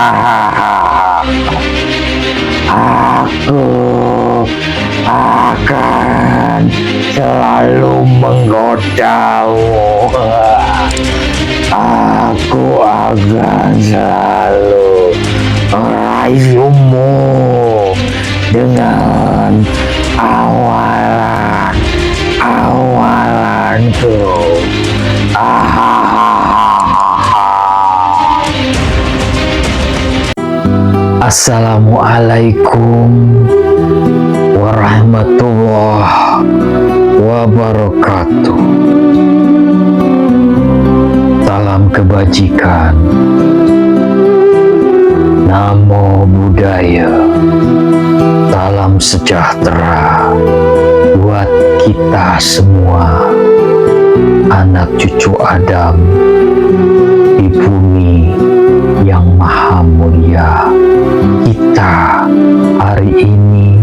Aku akan selalu menggodamu. Aku akan selalu merayumu dengan awalanku. Assalamualaikum warahmatullahi wabarakatuh. Salam kebajikan. Namo Buddhaya. Salam sejahtera buat kita semua, anak cucu Adam di bumi yang maha mulia. Kita hari ini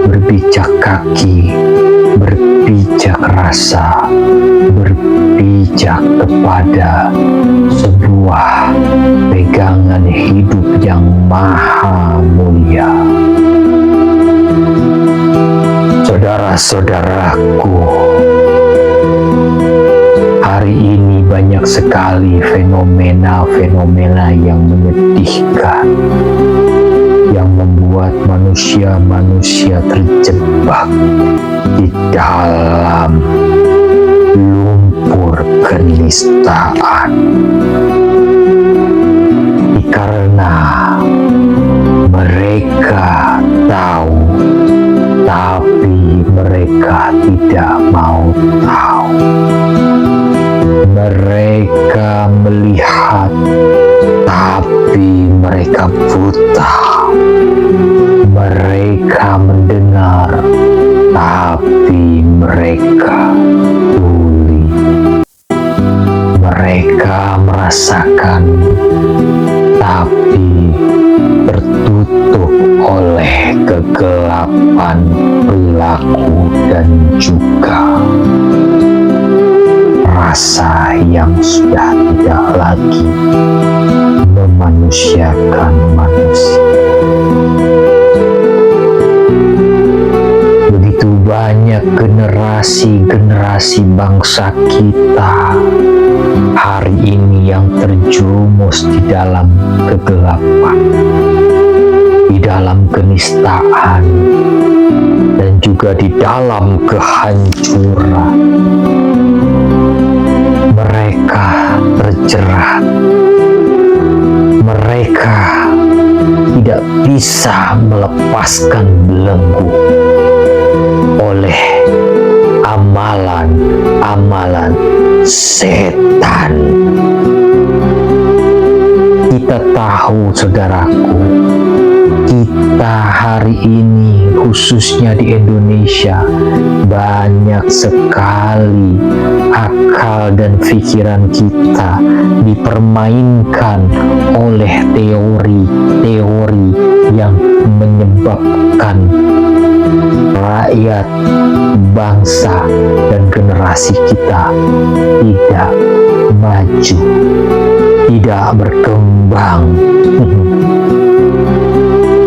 berpijak kaki, berpijak rasa, berpijak kepada sebuah pegangan hidup yang maha mulia. Saudara-saudaraku, hari ini banyak sekali fenomena-fenomena yang menyedihkan, yang membuat manusia-manusia terjebak di dalam lumpur kenistaan. Karena mereka tahu, tapi mereka tidak mau tahu. Mereka melihat, tapi mereka buta. Mereka mendengar, tapi mereka tuli. Mereka merasakan, tapi tertutup oleh kegelapan perilaku dan juga rasa yang sudah tidak lagi memanusiakan manusia. Begitu banyak generasi-generasi bangsa kita hari ini yang terjerumus di dalam kegelapan, di dalam kenistaan, dan juga di dalam kehancuran. Mereka terjerat, mereka tidak bisa melepaskan belenggu oleh amalan-amalan setan. Kita tahu, saudaraku, kita hari ini khususnya di Indonesia banyak sekali akal dan pikiran kita dipermainkan oleh teori-teori yang menyebabkan rakyat, bangsa, dan generasi kita tidak maju, tidak berkembang.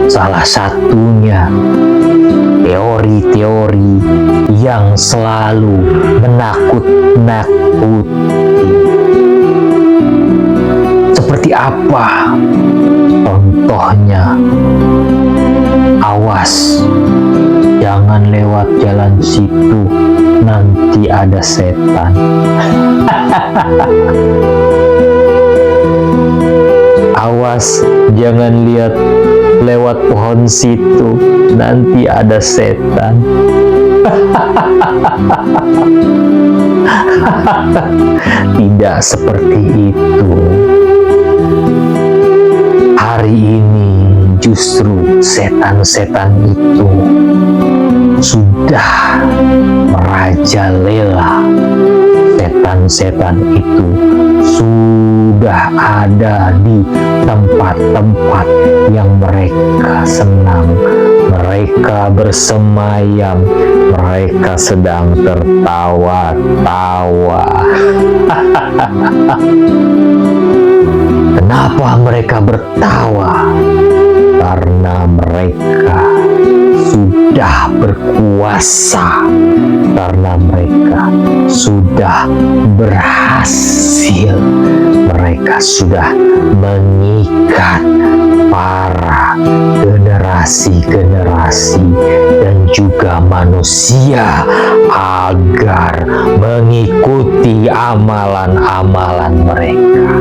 Salah satunya teori-teori yang selalu menakut-nakuti. Seperti apa contohnya? Awas, jangan lewat jalan situ, nanti ada setan. Awas, jangan lihat lewat pohon situ, nanti ada setan. Tidak seperti itu. Hari ini justru setan-setan itu sudah merajalela. Setan-setan itu sudah ada di tempat-tempat yang mereka senang. Mereka bersemayam, mereka sedang tertawa-tawa. Kenapa mereka bertawa? Karena mereka sudah berkuasa, karena mereka sudah berhasil, mereka sudah mengikat para generasi-generasi dan juga manusia agar mengikuti amalan-amalan mereka.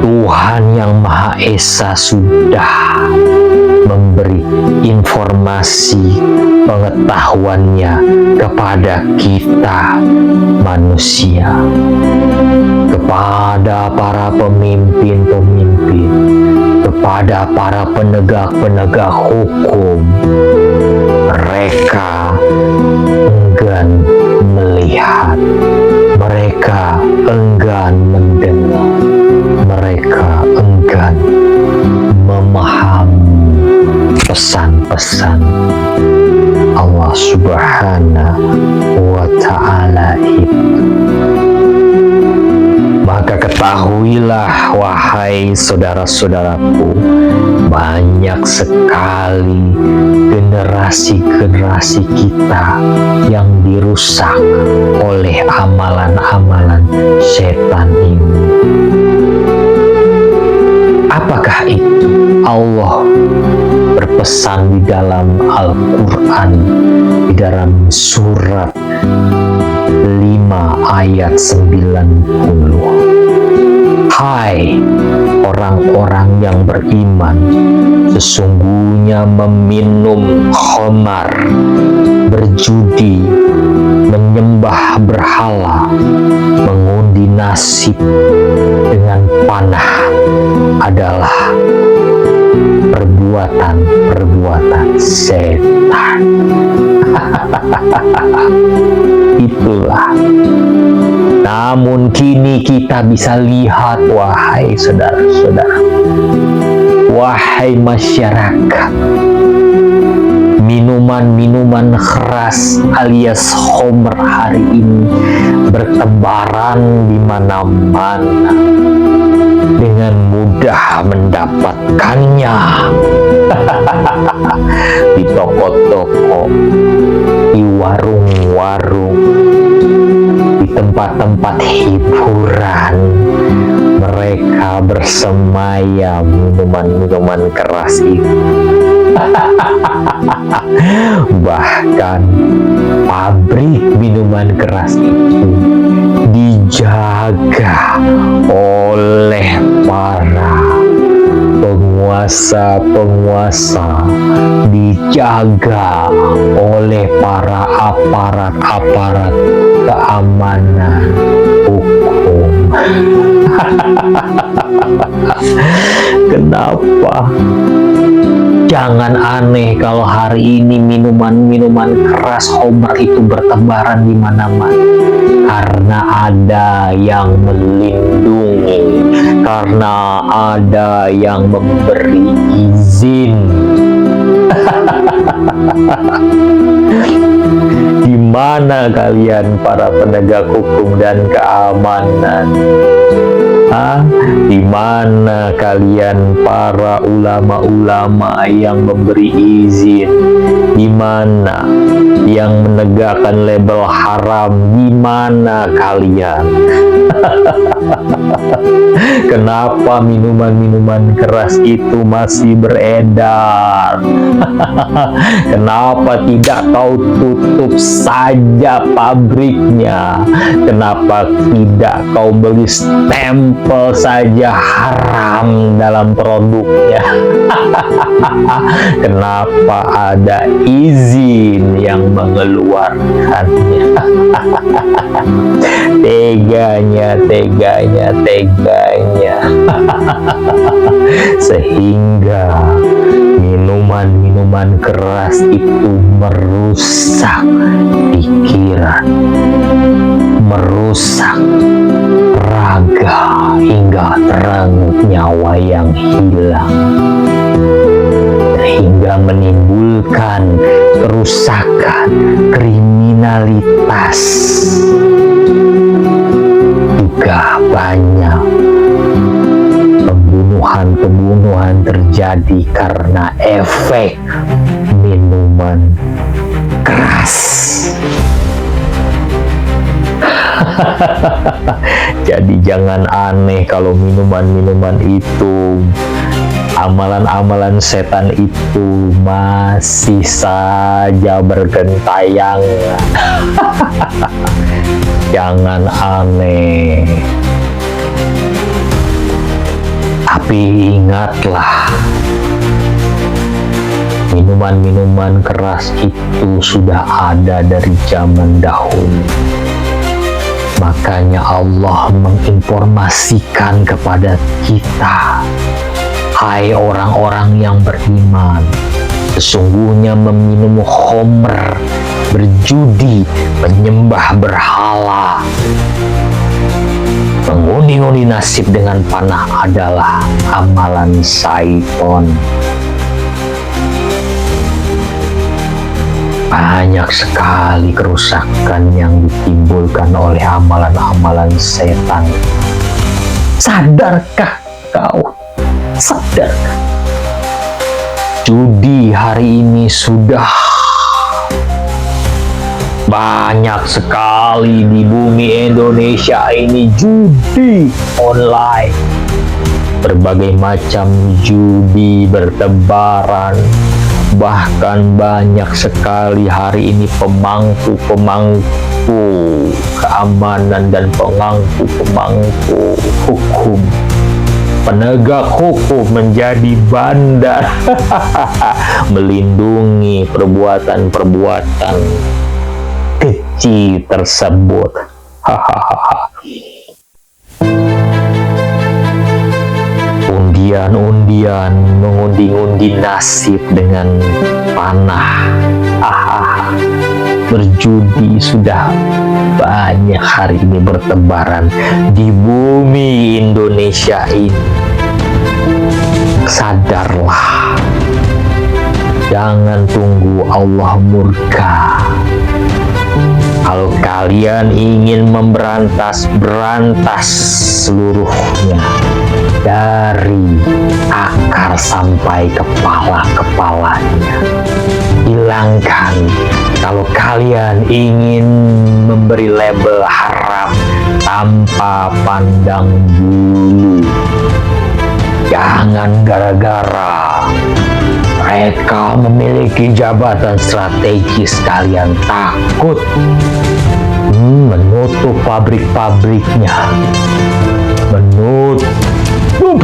Tuhan yang Maha Esa sudah memberi informasi pengetahuannya kepada kita manusia, kepada para pemimpin-pemimpin, kepada para penegak-penegak hukum. Mereka enggan melihat, mereka enggan mendengar, mereka enggan memahami pesan-pesan Allah Subhanahu wa Ta'ala itu. Maka ketahuilah, wahai saudara-saudaraku, banyak sekali generasi-generasi kita yang dirusak oleh amalan-amalan setan ini. Apakah itu? Allah berpesan di dalam Al-Quran, di dalam surat 5 ayat 90. Hai orang-orang yang beriman, sesungguhnya meminum khamar, berjudi, menyembah berhala, mengundi nasib dengan panah adalah perbuatan setan. Itulah. Namun kini kita bisa lihat, wahai saudara-saudara, wahai masyarakat, minuman-minuman keras alias khamr hari ini bertebaran di mana-mana. Dengan mudah mendapatkannya di toko-toko, di warung-warung, di tempat-tempat hiburan. Mereka bersemayam minuman-minuman keras itu. Bahkan pabrik minuman keras itu dijaga oleh para penguasa-penguasa, dijaga oleh para aparat-aparat keamanan hukum. Kenapa? Jangan aneh kalau hari ini minuman-minuman keras khamr itu bertebaran di mana-mana. Karena ada yang melindungi, karena ada yang memberi izin. Di mana kalian para penegak hukum dan keamanan? Di mana kalian para ulama-ulama yang memberi izin? Di mana yang menegakkan label haram? Di mana kalian? Kenapa minuman-minuman keras itu masih beredar? Kenapa tidak kau tutup saja pabriknya? Kenapa tidak kau beli stempel saja haram dalam produknya? Kenapa ada izin yang mengeluarkannya? Teganya. Sehingga minuman-minuman keras itu merusak pikiran, merusak raga hingga terenggut nyawa yang hilang, hingga menimbulkan kerusakan, kriminalitas. banyak pembunuhan terjadi karena efek minuman keras. Jadi jangan aneh kalau minuman-minuman itu, amalan-amalan setan itu masih saja bergentayangan. Jangan aneh. Tapi ingatlah, minuman-minuman keras itu sudah ada dari zaman dahulu. Makanya Allah menginformasikan kepada kita, hai orang-orang yang beriman, sesungguhnya meminum khamr, berjudi, menyembah berhala, mengundi-undi nasib dengan panah adalah amalan syaitan. Banyak sekali kerusakan yang ditimbulkan oleh amalan-amalan setan. Sadarkah kau? Sadarkah? Judi hari ini sudah banyak sekali di bumi Indonesia ini, judi online. Berbagai macam judi bertebaran. Bahkan banyak sekali hari ini pemangku-pemangku keamanan dan pemangku hukum, penegak hukum menjadi bandar melindungi perbuatan-perbuatan keji tersebut. Undian-undian, mengundi-undi nasib dengan panah. Berjudi sudah banyak hari ini bertebaran di bumi Indonesia ini. Sadarlah, jangan tunggu Allah murka. Kalau kalian ingin berantas seluruhnya, dari akar sampai kepala-kepalanya, hilangkan. Kalau kalian ingin memberi label haram tanpa pandang bulu, jangan gara-gara mereka memiliki jabatan strategis kalian takut menutup pabrik-pabriknya, menutup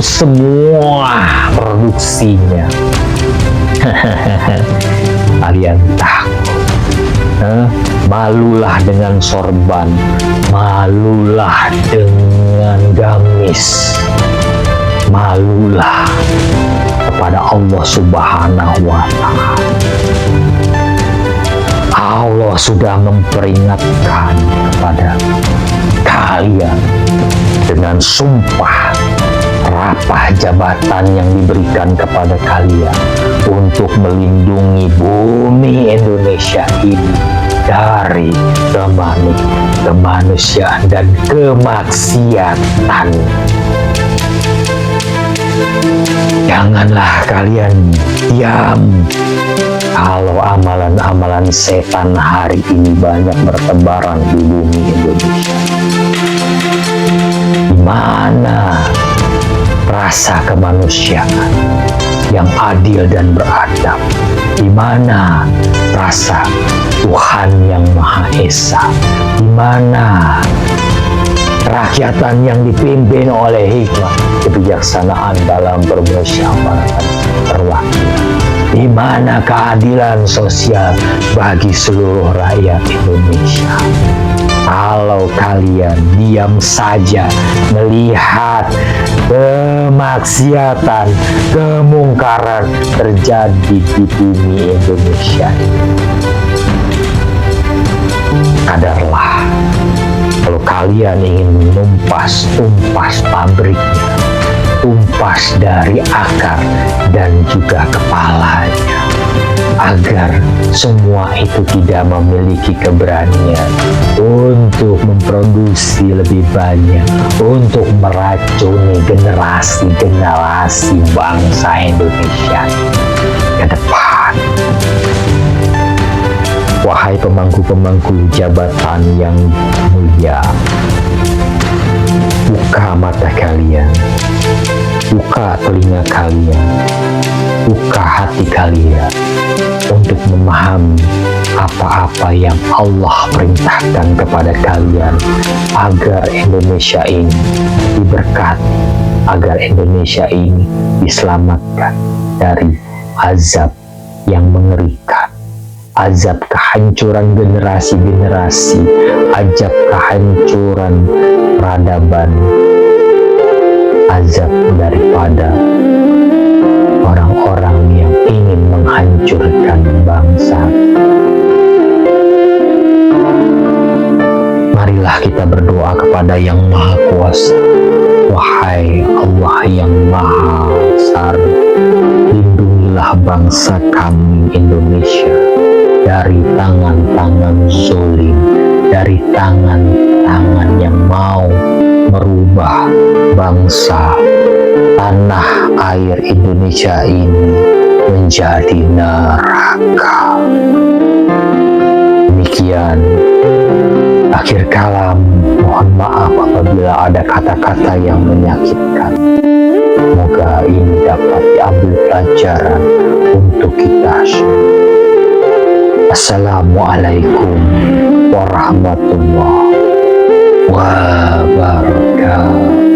semua produksinya. Kalian takut. Malulah dengan sorban, malulah dengan gamis, malulah kepada Allah Subhanahu wa Ta'ala. Allah sudah memperingatkan kepada kalian dengan sumpah rapah jabatan yang diberikan kepada kalian untuk melindungi bumi Indonesia ini dari kemanusiaan dan kemaksiatan. Janganlah kalian diam kalau amalan-amalan setan hari ini banyak bertebaran di bumi Indonesia. Di mana rasa kemanusiaan yang adil dan beradab? Di mana rasa Tuhan yang Maha Esa? Di mana kerakyatan yang dipimpin oleh hikmah kebijaksanaan dalam permusyawaratan perwakilan? Di mana keadilan sosial bagi seluruh rakyat Indonesia? Kalau kalian diam saja melihat kemaksiatan, kemungkaran terjadi di bumi Indonesia, sadarlah, kalau kalian ingin menumpas pabriknya, tumpas dari akar dan juga kepalanya. agar semua itu tidak memiliki keberanian untuk memproduksi lebih banyak, untuk meracuni generasi-generasi bangsa Indonesia ke depan. Wahai pemangku-pemangku jabatan yang mulia, buka mata kalian, buka telinga kalian, buka hati kalian untuk memahami apa-apa yang Allah perintahkan kepada kalian agar Indonesia ini diberkati, agar Indonesia ini diselamatkan dari azab yang mengerikan, azab kehancuran generasi-generasi, azab kehancuran peradaban, azab daripada orang-orang yang ingin menghancurkan bangsa. Marilah kita berdoa kepada Yang Maha Kuasa. Wahai Allah yang Maha Besar, lindungilah bangsa kami Indonesia dari tangan-tangan zolim, dari tangan-tangan yang mau merubah bangsa tanah air Indonesia ini menjadi neraka. Demikian akhir kalam. Mohon maaf apabila ada kata-kata yang menyakitkan. Semoga ini dapat diambil pelajaran untuk kita semua. Assalamualaikum warahmatullahi wabarakatuh.